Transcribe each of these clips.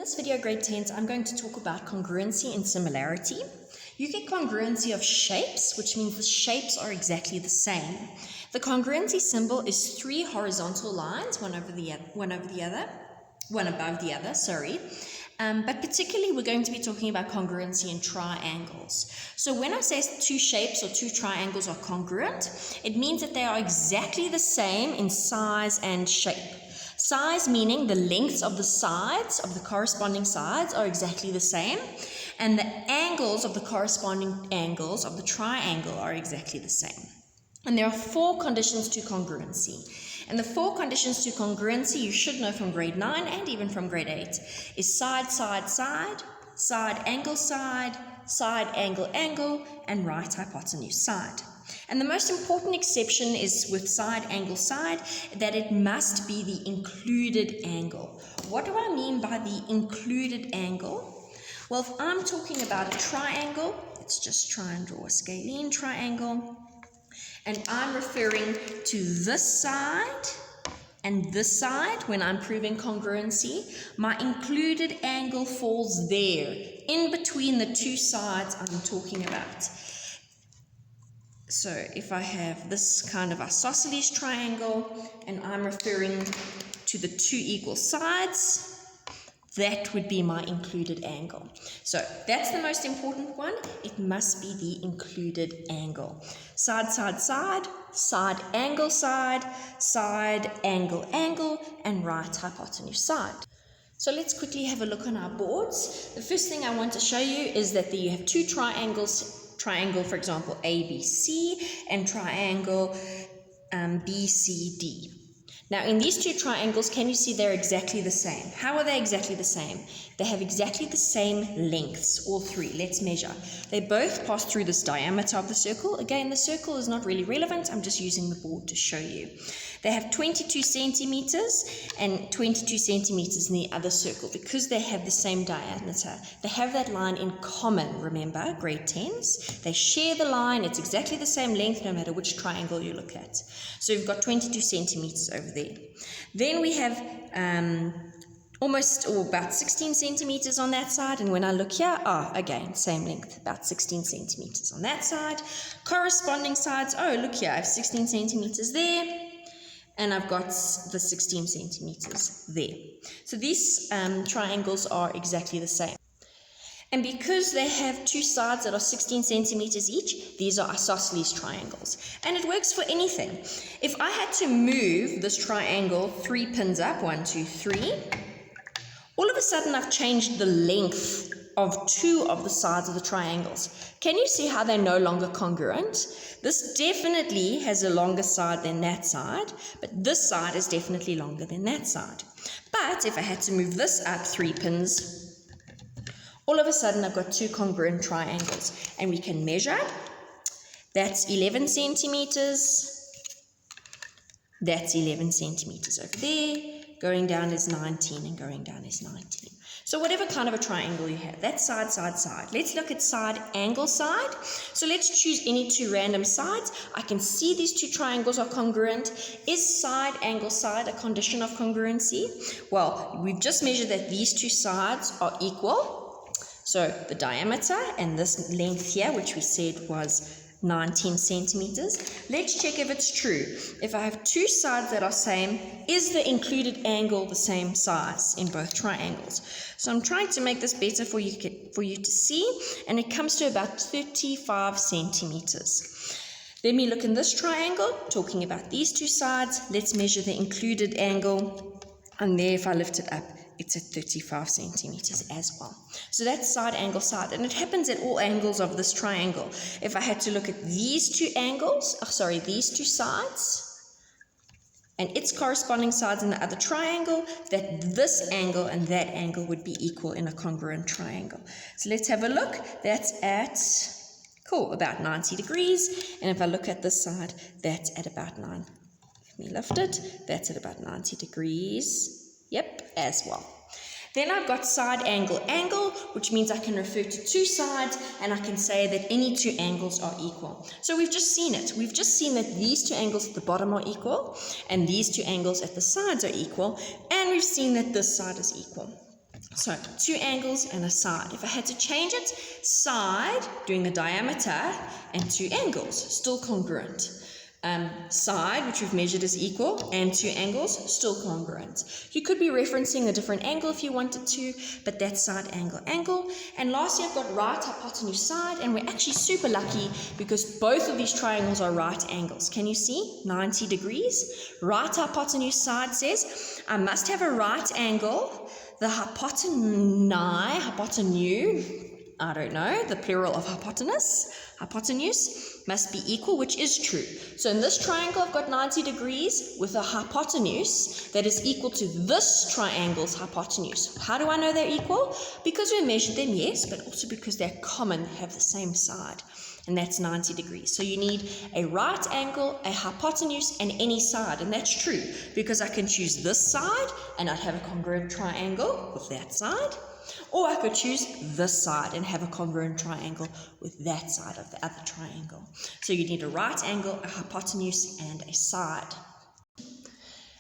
this video, grade 10s, I'm going to talk about congruency and similarity. You get congruency of shapes, which means the shapes are exactly the same. The congruency symbol is three horizontal lines, one above the other, sorry. But particularly we're going to be talking about congruency in triangles. So when I say two shapes or two triangles are congruent, it means that they are exactly the same in size and shape. Size meaning the lengths of the sides of the corresponding sides are exactly the same, and the angles of the corresponding angles of the triangle are exactly the same. And there are four conditions to congruency. And the four conditions to congruency you should know from grade 9 and even from grade 8 is side, side, side, side, angle, side, side, angle, angle, and right hypotenuse side. And the most important exception is with side, angle, side, that it must be the included angle. What do I mean by the included angle? Well, if I'm talking about a triangle, let's just try and draw a scalene triangle. And I'm referring to this side and this side when I'm proving congruency. My included angle falls there, in between the two sides I'm talking about. So if I have this kind of isosceles triangle and I'm referring to the two equal sides, that would be my included angle. So that's the most important one. It must be the included angle. Side, side, side, side, angle, side, side, angle, angle, and right hypotenuse side. So let's quickly have a look on our boards. The first thing I want to show you is that you have two triangles, triangle, for example, ABC, and triangle BCD. Now, in these two triangles, can you see they're exactly the same? How are they exactly the same? They have exactly the same lengths, all three. Let's measure. They both pass through this diameter of the circle. Again, the circle is not really relevant. I'm just using the board to show you. They have 22 centimeters and 22 centimeters in the other circle because they have the same diameter. They have that line in common, remember, grade 10s. They share the line. It's exactly the same length no matter which triangle you look at. So we've got 22 centimeters over there. Then we have about 16 centimeters on that side, and when I look here, again, same length, about 16 centimeters on that side. Corresponding sides, look here, I have 16 centimeters there, and I've got the 16 centimeters there. So these triangles are exactly the same. And because they have two sides that are 16 centimeters each, these are isosceles triangles. And it works for anything. If I had to move this triangle 3 pins up, 1, 2, 3, all of a sudden I've changed the length of two of the sides of the triangles. Can you see how they're no longer congruent? This definitely has a longer side than that side, but this side is definitely longer than that side. But if I had to move this up 3 pins, all of a sudden I've got two congruent triangles, and we can measure. That's 11 centimeters. That's 11 centimeters over there. Going down is 19 and going down is 19. So whatever kind of a triangle you have, that's side, side, side. Let's look at side, angle, side. So let's choose any two random sides. I can see these two triangles are congruent. Is side, angle, side a condition of congruency? Well, we've just measured that these two sides are equal. So the diameter and this length here, which we said was 19 centimeters. Let's check if it's true. If I have two sides that are same, is the included angle the same size in both triangles? So I'm trying to make this better for you to see, and it comes to about 35 centimeters. Let me look in this triangle, talking about these two sides. Let's measure the included angle, and there if I lift it up, it's at 35 centimeters as well. So that's side, angle, side. And it happens at all angles of this triangle. If I had to look at these two these two sides, and its corresponding sides in the other triangle, that this angle and that angle would be equal in a congruent triangle. So let's have a look. That's at, about 90 degrees. And if I look at this side, that's at about 9. Let me lift it. That's at about 90 degrees. Yep, as well. Then I've got side, angle, angle, which means I can refer to two sides, and I can say that any two angles are equal. So we've just seen it. We've just seen that these two angles at the bottom are equal, and these two angles at the sides are equal, and we've seen that this side is equal. So 2 angles and a side. If I had to change it, side doing the diameter and 2 angles, still congruent. Side, which we've measured, is equal, and 2 angles, still congruent. You could be referencing a different angle if you wanted to, but that's side, angle. And lastly, I've got right, hypotenuse, side, and we're actually super lucky because both of these triangles are right angles. Can you see? 90 degrees. Right hypotenuse side says, I must have a right angle. The hypotenuse, I don't know, the plural of hypotenuse must be equal, which is true. So in this triangle, I've got 90 degrees with a hypotenuse that is equal to this triangle's hypotenuse. How do I know they're equal? Because we measured them, yes, but also because they're common, have the same side, and that's 90 degrees. So you need a right angle, a hypotenuse, and any side, and that's true because I can choose this side and I'd have a congruent triangle with that side. Or I could choose this side and have a congruent triangle with that side of the other triangle. So you need a right angle, a hypotenuse, and a side.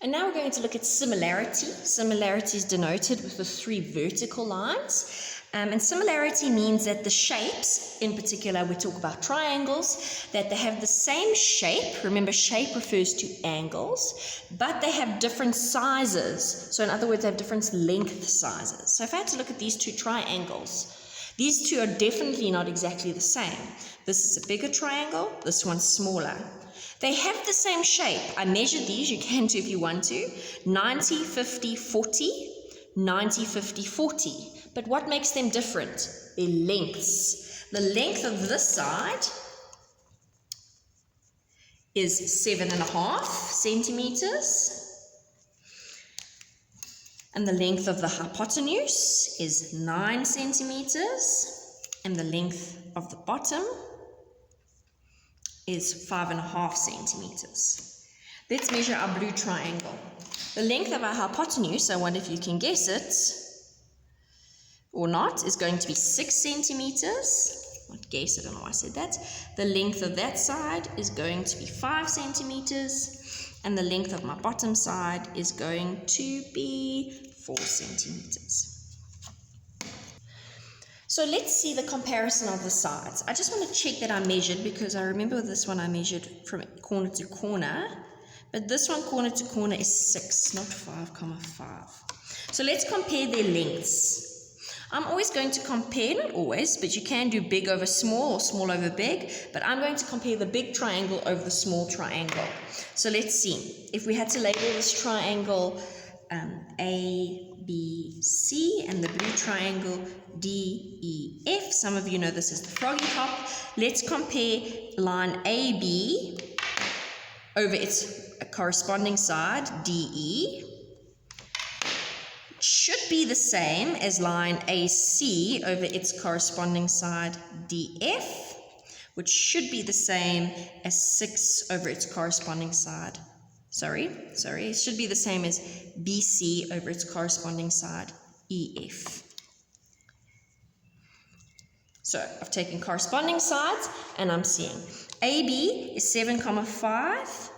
And now we're going to look at similarity. Similarity is denoted with the 3 vertical lines. And similarity means that the shapes, in particular we talk about triangles, that they have the same shape. Remember, shape refers to angles, but they have different sizes. So in other words, they have different length sizes. So if I had to look at these 2 triangles, these 2 are definitely not exactly the same. This is a bigger triangle, this one's smaller. They have the same shape. I measured these, you can too if you want to. 90, 50, 40, 90, 50, 40. But what makes them different? Their lengths. The length of this side is 7.5 centimeters. And the length of the hypotenuse is 9 centimeters. And the length of the bottom is 5.5 centimeters. Let's measure our blue triangle. The length of our hypotenuse, I wonder if you can guess it, or not, is going to be 6 centimeters. Not guess, I don't know why I said that. The length of that side is going to be 5 centimeters, and the length of my bottom side is going to be 4 centimeters. So let's see the comparison of the sides. I just want to check that I measured, because I remember with this one I measured from corner to corner, but this one corner to corner is 6, not 5,5. So let's compare their lengths. I'm always going to compare, not always, but you can do big over small or small over big, but I'm going to compare the big triangle over the small triangle. So let's see. If we had to label this triangle A, B, C, and the blue triangle D, E, F, some of you know this is the froggy hop. Let's compare line AB over its corresponding side, DE. Should be the same as line AC over its corresponding side DF, which should be the same as 6 over its corresponding side. It should be the same as BC over its corresponding side EF. So I've taken corresponding sides and I'm seeing AB is 7,5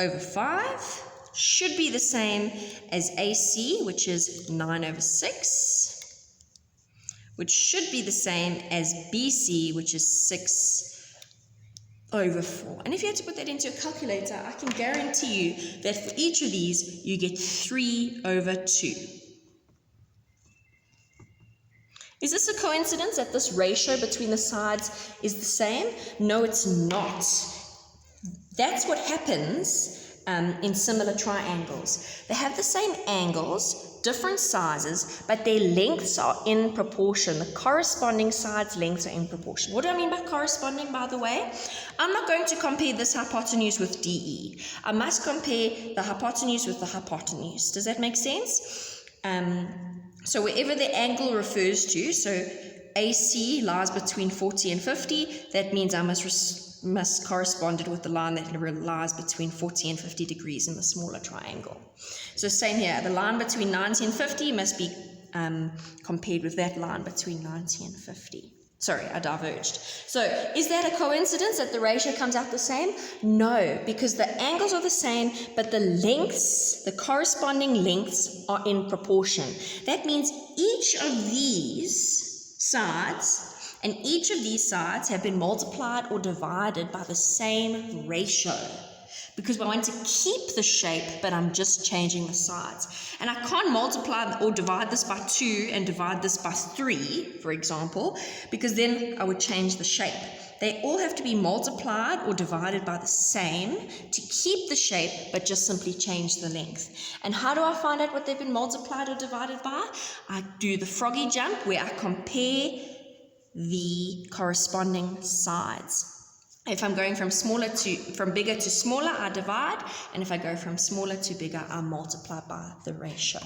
over 5. Should be the same as AC, which is 9 over 6, which should be the same as BC, which is 6 over 4. And if you had to put that into a calculator, I can guarantee you that for each of these, you get 3 over 2. Is this a coincidence that this ratio between the sides is the same? No, it's not. That's what happens in similar triangles. They have the same angles, different sizes, but their lengths are in proportion. The corresponding sides' lengths are in proportion. What do I mean by corresponding, by the way? I'm not going to compare this hypotenuse with DE. I must compare the hypotenuse with the hypotenuse. Does that make sense? So wherever the angle refers to, so AC lies between 40 and 50, that means I must correspond it with the line that lies between 40 and 50 degrees in the smaller triangle. So same here, the line between 90 and 50 must be compared with that line between 90 and 50. Sorry, I diverged. So is that a coincidence that the ratio comes out the same? No, because the angles are the same, but the lengths, the corresponding lengths are in proportion. That means each of these sides and each of these sides have been multiplied or divided by the same ratio. Because I want to keep the shape, but I'm just changing the sides. And I can't multiply or divide this by 2 and divide this by 3, for example, because then I would change the shape. They all have to be multiplied or divided by the same to keep the shape, but just simply change the length. And how do I find out what they've been multiplied or divided by? I do the froggy jump where I compare the corresponding sides. If I'm going from bigger to smaller, I divide, and if I go from smaller to bigger, I multiply by the ratio.